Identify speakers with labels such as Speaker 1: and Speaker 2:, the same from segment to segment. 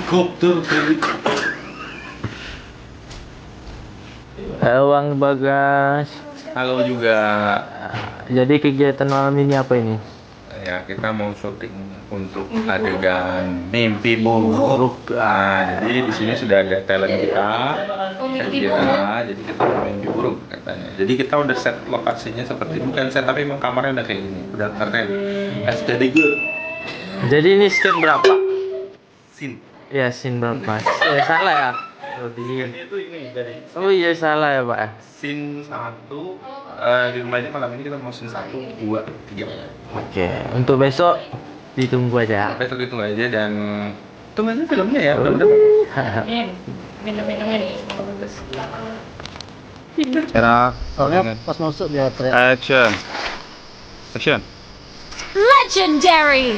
Speaker 1: helikopter.
Speaker 2: Uang bagas.
Speaker 1: Halo juga.
Speaker 2: Jadi kegiatan malam ini apa ini?
Speaker 1: Ya, kita mau syuting untuk adegan mimpi buruk. Jadi di sini sudah ada talent kita. Jadi kita mau mimpi buruk katanya. Jadi kita udah set lokasinya seperti bukan set tapi emang kamarnya udah kayak gini. Udah keren. STD good.
Speaker 2: Jadi ini scene berapa?
Speaker 1: Scene.
Speaker 2: Ya, scene berapa? Salah ya?
Speaker 1: Itu ini dari
Speaker 2: Oh iya, salah ya Pak.
Speaker 1: scene 1. Di rumah ini malam ini kita mau scene 1, 2, 3.
Speaker 2: Oke, untuk besok ditunggu aja.
Speaker 1: Besok itu aja dan tunggu aja filmnya ya. Udah.
Speaker 3: Minum bagus.
Speaker 1: Enak.
Speaker 4: Soalnya pas masuk dia teriak.
Speaker 1: Action.
Speaker 3: Legendary.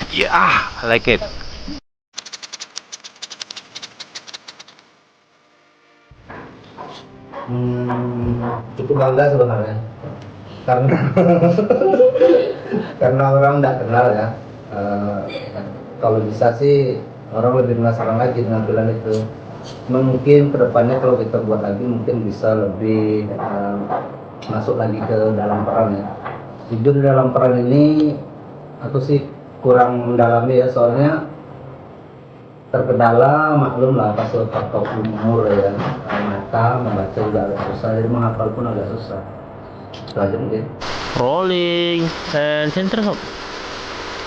Speaker 1: Yeah, I like it.
Speaker 4: Cukup bangga sebenarnya karena karena orang tidak kenal ya. Kalau bisa sih orang lebih penasaran lagi dengan film itu. Mungkin kedepannya kalau kita buat lagi mungkin bisa lebih masuk lagi ke dalam peran ya. Jujur di dalam peran ini aku sih kurang mendalami ya, soalnya terkendala, maklum lah pas faktor umur ya, mata membaca juga agak susah, jadi menghafal pun agak susah. Itu aja mungkin.
Speaker 2: Rolling and center stop.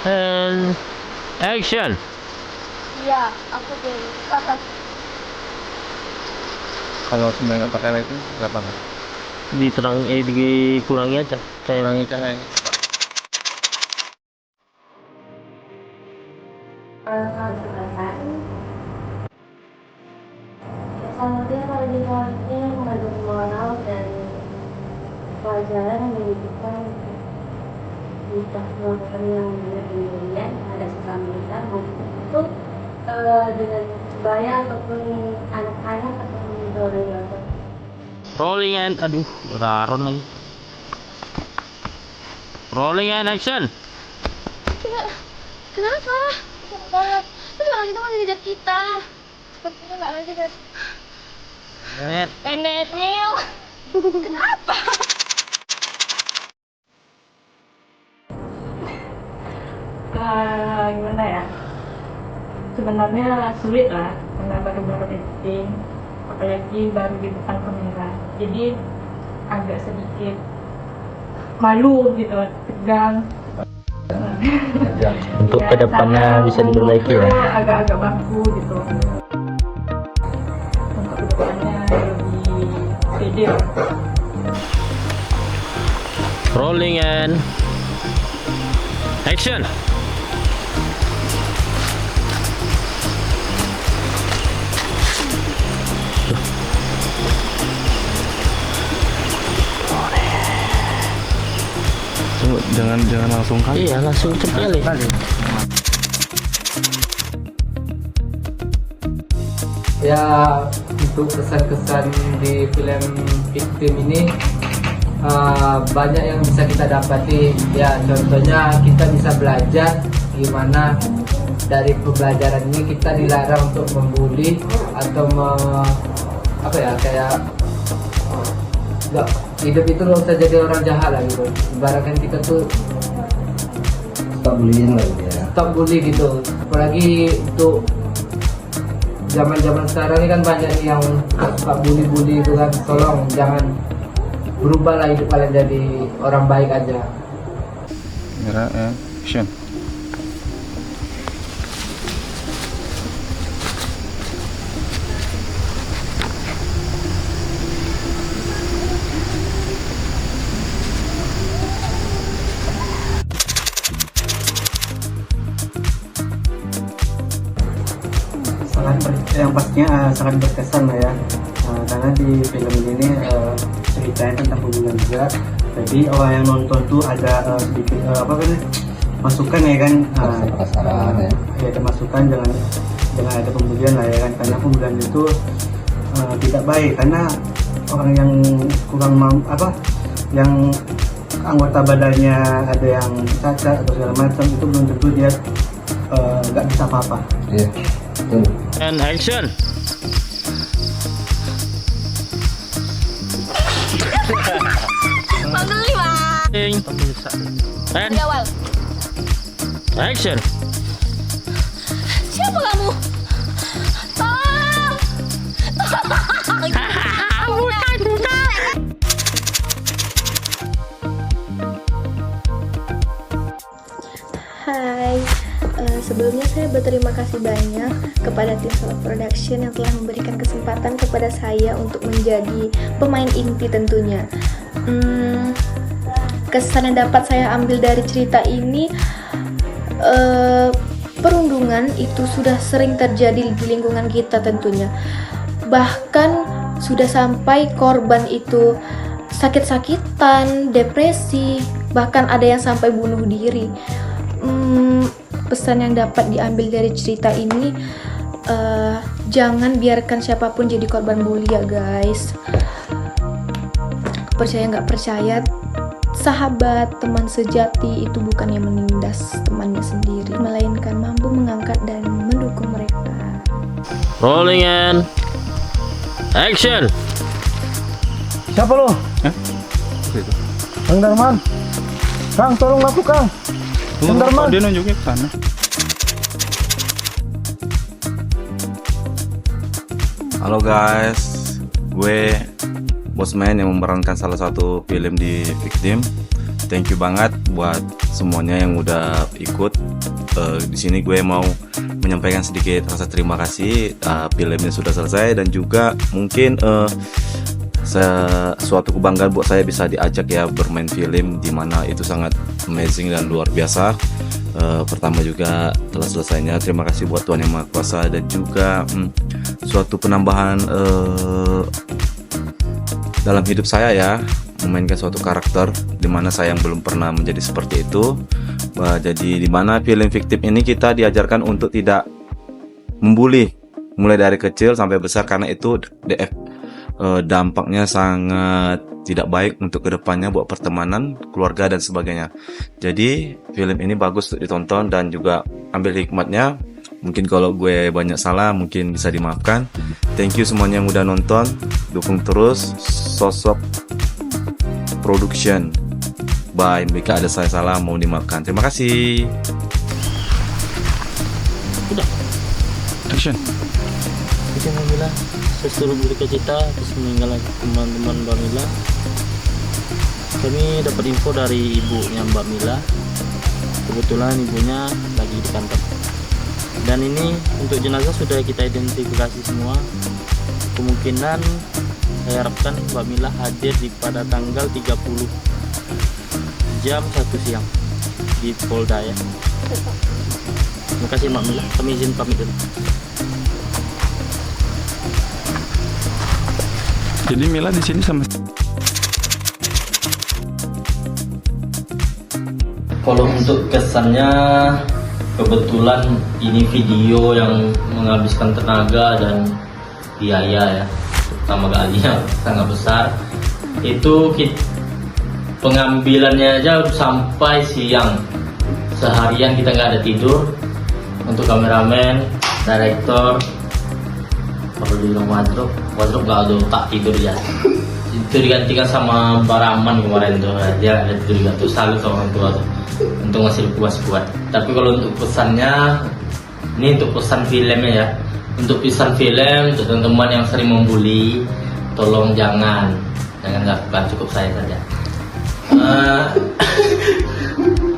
Speaker 2: And action.
Speaker 3: Iya, aku dulu. Kata
Speaker 1: Kalau sebenarnya pakai itu berapa kan?
Speaker 2: Dikurangi aja.
Speaker 1: Kurangi cara ini.
Speaker 5: Kalau dia kalau di sekolahnya mengandung moral dan pelajaran yang dibutuhkan di tahun yang kemudian ada kesulitan untuk dengan bayar ataupun anak-anak ataupun orang tua.
Speaker 2: Rolling and raron lagi. Rolling and action.
Speaker 5: Kenapa? Banget. Itu orang itu masih ngejar kita. Sepertinya nggak lagi kan? Pendeknya. Kenapa?
Speaker 3: gimana ya? Sebenarnya sulit lah karena baru-baru editing, apalagi baru di depan kamera. Jadi agak sedikit malu gitu, tegang.
Speaker 2: Untuk kedepannya bisa diperbaiki ya.
Speaker 3: Agak-agak baku gitu. Untuk kedepannya lebih pede lah.
Speaker 2: Rolling and action.
Speaker 1: Jangan langsung kali.
Speaker 2: Iya, langsung cepet kali.
Speaker 4: Ya, untuk kesan-kesan di film Victim ini banyak yang bisa kita dapati ya. Contohnya kita bisa belajar gimana dari pembelajaran ini kita dilarang untuk membuli atau kayak nggak, hidup itu nggak usah jadi orang jahat lah gitu. Ibaratkan kita tuh stop bullying lah gitu ya. Stop bully gitu. Apalagi untuk zaman sekarang ini kan banyak yang suka bully itu kan. Tolong jangan berubah lah hidup kalian jadi orang baik aja.
Speaker 1: Action.
Speaker 6: Yang pastinya sangat berkesan lah ya, karena di film ini ceritanya tentang hubungan juga. Jadi orang yang nonton tuh ada sedikit masukan ya kan, ya ada masukan, jangan ada pembulian lah ya kan, karena pembulian itu tidak baik, karena orang yang kurang yang anggota badannya ada yang cacat atau segala macam itu belum tentu dia nggak bisa apa-apa.
Speaker 4: Iya. Tuh.
Speaker 2: And action.
Speaker 5: Panggil Mas.
Speaker 2: And
Speaker 5: Di awal.
Speaker 2: action.
Speaker 5: Siapa kamu? Tolong.
Speaker 7: Hai, sebelumnya saya berterima kasih banyak kepada tim Solar Production yang telah memberikan kesempatan kepada saya untuk menjadi pemain inti tentunya. Kesan yang dapat saya ambil dari cerita ini, perundungan itu sudah sering terjadi di lingkungan kita tentunya. Bahkan sudah sampai korban itu sakit-sakitan, depresi, bahkan ada yang sampai bunuh diri. Pesan yang dapat diambil dari cerita ini, jangan biarkan siapapun jadi korban bully ya guys. Percaya nggak percaya, sahabat, teman sejati itu bukan yang menindas temannya sendiri, melainkan mampu mengangkat dan mendukung mereka.
Speaker 2: Rolling and action.
Speaker 6: Siapa lo? Kang Darman. Kang, tolong aku Kang. Kang Darman.
Speaker 1: Dia nunjukin ke sana.
Speaker 8: Halo guys, gue Bosman yang memerankan salah satu film di Victim. Thank you banget buat semuanya yang udah ikut. Di sini gue mau menyampaikan sedikit rasa terima kasih. Filmnya sudah selesai dan juga mungkin suatu kebanggaan buat saya bisa diajak ya bermain film, dimana itu sangat amazing dan luar biasa. Pertama juga telah selesainya, terima kasih buat Tuhan Yang Maha Kuasa, dan juga suatu penambahan dalam hidup saya ya, memainkan suatu karakter dimana saya yang belum pernah menjadi seperti itu. Jadi dimana film Victim ini kita diajarkan untuk tidak membuli mulai dari kecil sampai besar, karena itu dampaknya sangat tidak baik untuk kedepannya buat pertemanan, keluarga dan sebagainya. Jadi film ini bagus untuk ditonton dan juga ambil hikmatnya. Mungkin kalau gue banyak salah mungkin bisa dimaafkan. Thank you semuanya yang udah nonton, dukung terus Sosok Production. Bye, jika ada saya salah mau dimaafkan. Terima kasih.
Speaker 1: Action.
Speaker 2: Kita Mila, saya suruh berduka cita atas meninggalnya teman-teman Mbak Mila. Kami dapat info dari ibunya Mbak Mila. Kebetulan ibunya lagi di kantor. Dan ini untuk jenazah sudah kita identifikasi semua. Kemungkinan saya harapkan Mbak Mila hadir pada tanggal 30 jam 1 siang di Polda ya. Terima kasih Mbak Mila, kami izin pamit dulu.
Speaker 1: Jadi Mila di sini sama.
Speaker 2: Kalau untuk kesannya, kebetulan ini video yang menghabiskan tenaga dan biaya ya, pertama kalinya sangat besar. Itu pengambilannya aja sampai siang, seharian kita nggak ada tidur. Untuk kameramen, direktor, kalau dibilang wardrobe nggak ada otak tidur ya. Itu digantikan sama Baraman kemarin tuh, dia ada tidur juga tuh, selalu sama orang tua tuh untuk ngasih kuat. Tapi kalau untuk pesannya, ini untuk pesan filmnya ya. Untuk pesan film, untuk teman-teman yang sering membuli, tolong jangan lakukan, cukup saya saja.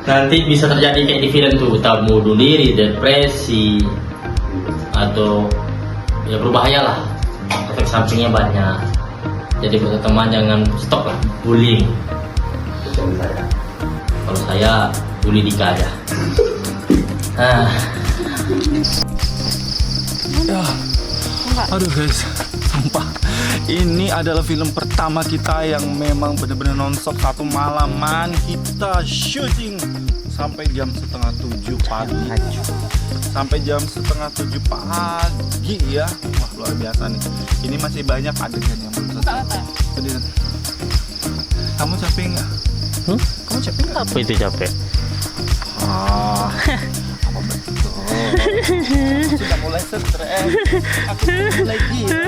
Speaker 2: Nanti bisa terjadi kayak di film tuh, tak bunuh diri, depresi, atau ya berbahaya lah, efek sampingnya banyak. Jadi buat teman jangan stop lah bullying. Kalau saya bully Dika aja.
Speaker 1: Aduh guys, sumpah ini adalah film pertama kita yang memang benar-benar nonstop satu malaman. Kita syuting sampai jam 6:30 pagi. Sampai jam 6:30 pagi ya. Wah, luar biasa nih. Ini masih banyak adegan yang belum selesai. Kamu capek nggak?
Speaker 2: Kamu capek nggak? Apa itu capek?
Speaker 1: Apa betul?
Speaker 6: Sudah mulai stres. Aku sudah mulai gila.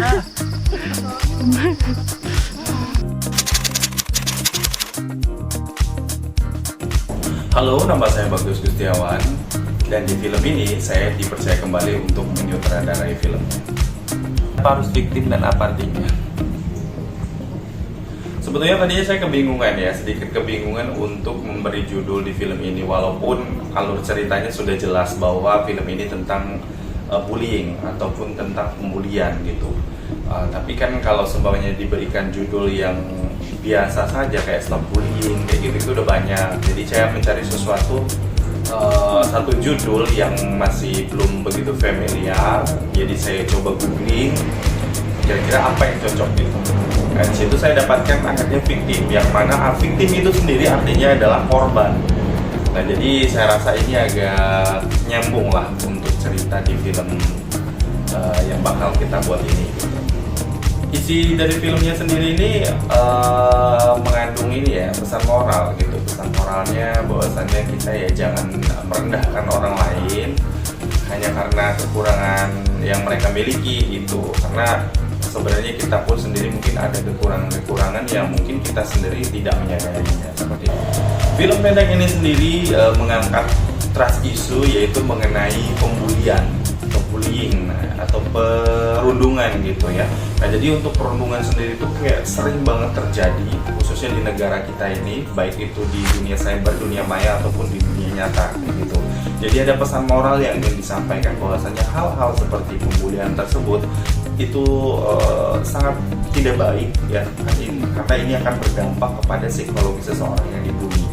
Speaker 1: Halo, nama saya Bagus Gustiawan, dan di film ini saya dipercaya kembali untuk menyutradarai filmnya. Apa harus fiktif dan apa artinya? Sebetulnya tadinya saya kebingungan ya, sedikit kebingungan untuk memberi judul di film ini, walaupun alur ceritanya sudah jelas bahwa film ini tentang bullying ataupun tentang pembulian gitu. Tapi kan kalau seumpamanya diberikan judul yang biasa saja kayak stop bullying kayak gitu itu udah banyak. Jadi saya mencari sesuatu satu judul yang masih belum begitu familiar. Jadi saya coba googling kira-kira apa yang cocok gitu. Nah, di situ saya dapatkan akhirnya victim, yang mana victim itu sendiri artinya adalah korban. Nah, jadi saya rasa ini agak nyambung lah untuk cerita di film yang bakal kita buat ini gitu. Isi dari filmnya sendiri ini mengandung ini ya, pesan moral gitu. Pesan moralnya bahwasannya kita ya jangan merendahkan orang lain hanya karena kekurangan yang mereka miliki gitu. Karena sebenarnya kita pun sendiri mungkin ada kekurangan-kekurangan yang mungkin kita sendiri tidak menyadarinya seperti itu. Film pendek ini sendiri mengangkat trust issue, yaitu mengenai bullying atau perundungan gitu ya. Nah, jadi untuk perundungan sendiri itu kayak sering banget terjadi, khususnya di negara kita ini, baik itu di dunia cyber, dunia maya ataupun di dunia nyata gitu. Jadi ada pesan moral yang ingin disampaikan bahwasanya hal-hal seperti pembulian tersebut itu sangat tidak baik ya, karena ini akan berdampak kepada psikologi seseorang yang dibully.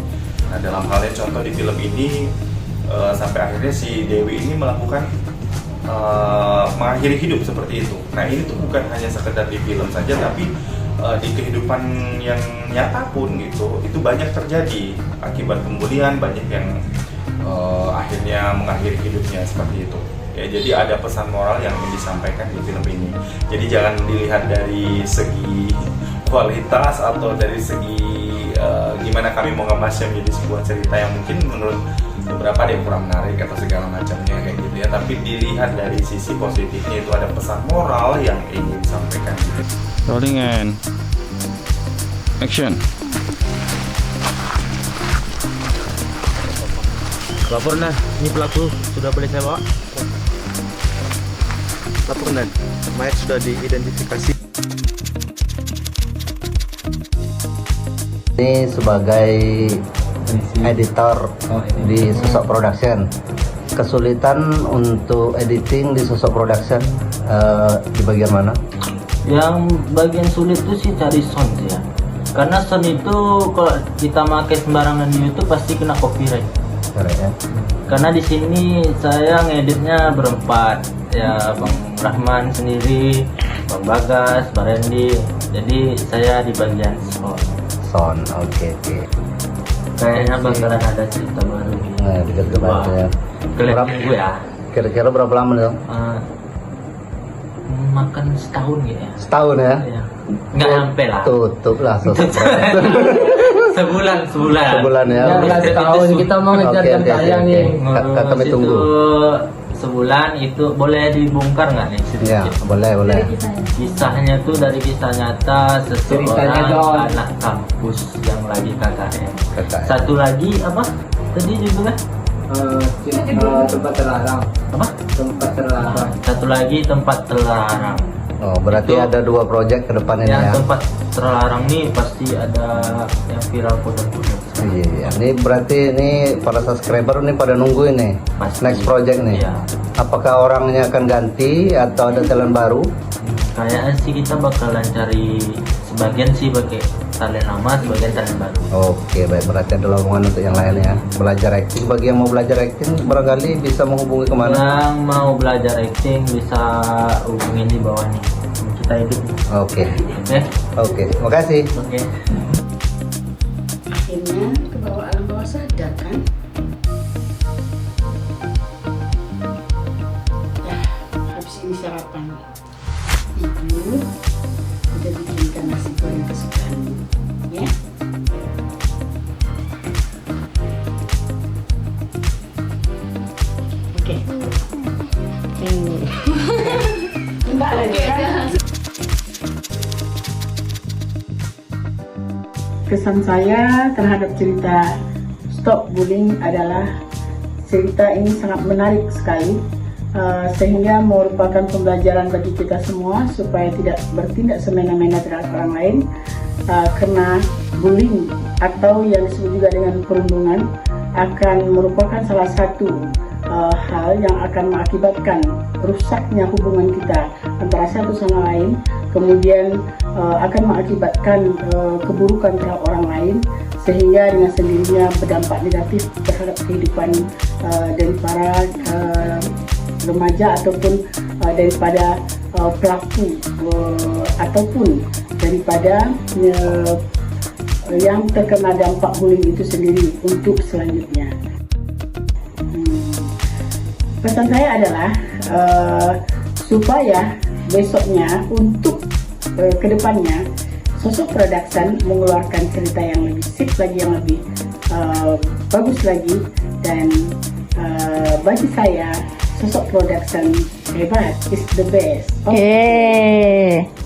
Speaker 1: Nah, dalam halnya contoh di film ini sampai akhirnya si Dewi ini melakukan mengakhiri hidup seperti itu. Nah, ini tuh bukan hanya sekedar di film saja, tapi di kehidupan yang nyata pun gitu, itu banyak terjadi akibat pembulian, banyak yang akhirnya mengakhiri hidupnya seperti itu. Ya, jadi ada pesan moral yang ingin disampaikan di film ini. Jadi jangan dilihat dari segi kualitas atau dari segi gimana kami mau ngemasnya menjadi sebuah cerita yang mungkin menurut beberapa ada yang kurang menarik atau segala macamnya kayak gitu ya. Tapi dilihat dari sisi positifnya, itu ada pesan moral yang ingin disampaikan.
Speaker 8: Rolling and action.
Speaker 6: Lapor Nan, ini pelaku sudah boleh saya bawa? Lapor Nan, mayat sudah diidentifikasi.
Speaker 9: Ini sebagai editor di Sosok Production. Kesulitan untuk editing di Sosok Production di bagian mana?
Speaker 2: Yang bagian sulit itu sih cari sound sih ya. Karena sound itu kalau kita pakai sembarangan di YouTube pasti kena copyright.
Speaker 9: Ya.
Speaker 2: Karena di sini saya ngeditnya berempat, ya Bang Rahman sendiri, Bang Bagas, Bang Randy. Jadi saya di bagian sound.
Speaker 9: Oke.
Speaker 2: Kayaknya bakalan ada cerita baru.
Speaker 9: Nah, deket banget ya.
Speaker 2: Kelihatan gue ya.
Speaker 9: Kira-kira berapa lama dong?
Speaker 2: Makan setahun gitu ya.
Speaker 9: Setahun ya?
Speaker 2: Ya. Nggak nyampe lah.
Speaker 9: Tutup lah Sosok
Speaker 2: Sebulan.
Speaker 9: Sebulan ya.
Speaker 4: Ya, setahun kita mau ngejar jam tayang nih.
Speaker 9: Kami tunggu.
Speaker 2: Sebulan itu boleh dibongkar nggak nih sedikit?
Speaker 9: Ya, boleh.
Speaker 2: Kisahnya tuh dari kisah nyata
Speaker 4: Ceritanya
Speaker 2: seseorang
Speaker 4: dong.
Speaker 2: anak kampus yang lagi KKN.
Speaker 9: KKN.
Speaker 2: Satu lagi apa? Tadi judulnya?
Speaker 4: Tempat terlarang.
Speaker 2: Apa?
Speaker 4: Tempat terlarang.
Speaker 2: Satu lagi tempat terlarang.
Speaker 9: Oh, berarti
Speaker 2: Itu-
Speaker 9: ada 2 project ke depan ini
Speaker 2: Yang
Speaker 9: ya?
Speaker 2: tempat terlarang nih pasti ada yang viral foto-foto.
Speaker 9: Iya. Ini berarti ini para subscriber nih pada nunggu ini.
Speaker 2: Pasti.
Speaker 9: Next project nih.
Speaker 2: Iya.
Speaker 9: Apakah orangnya akan ganti atau ada talent baru?
Speaker 2: Kayaknya sih kita bakalan cari sebagian sih pakai talent lama, sebagian talent baru.
Speaker 9: Oke, baik. Berarti ada lowongan untuk yang lain ya. Belajar acting, bagi yang mau belajar acting barangkali bisa menghubungi kemana?
Speaker 2: Yang mau belajar acting bisa hubungin di bawah nih. Kita hidup.
Speaker 9: Oke.
Speaker 2: Oke.
Speaker 9: Makasih.
Speaker 2: Oke.
Speaker 5: Akhirnya ke bawah alam bawah sadar kan. Ya, habis ini sarapan. Ibu udah bikinkan nasi goreng kesukaanmu, ya. Oke.
Speaker 10: kesan saya terhadap cerita Stop Bullying adalah cerita ini sangat menarik sekali, sehingga merupakan pembelajaran bagi kita semua supaya tidak bertindak semena-mena terhadap orang lain, karena bullying atau yang disebut juga dengan perundungan akan merupakan salah satu hal yang akan mengakibatkan rusaknya hubungan kita antara satu sama lain, kemudian akan mengakibatkan keburukan terhadap orang lain, sehingga dengan sendirinya berdampak negatif terhadap kehidupan dari para remaja ataupun daripada pelaku ataupun daripada yang terkena dampak bullying itu sendiri untuk selanjutnya. Pesan saya adalah supaya besoknya untuk kedepannya sosok production mengeluarkan cerita yang lebih sip lagi, yang lebih bagus lagi, dan bagi saya sosok production hebat is the best.
Speaker 5: Oke.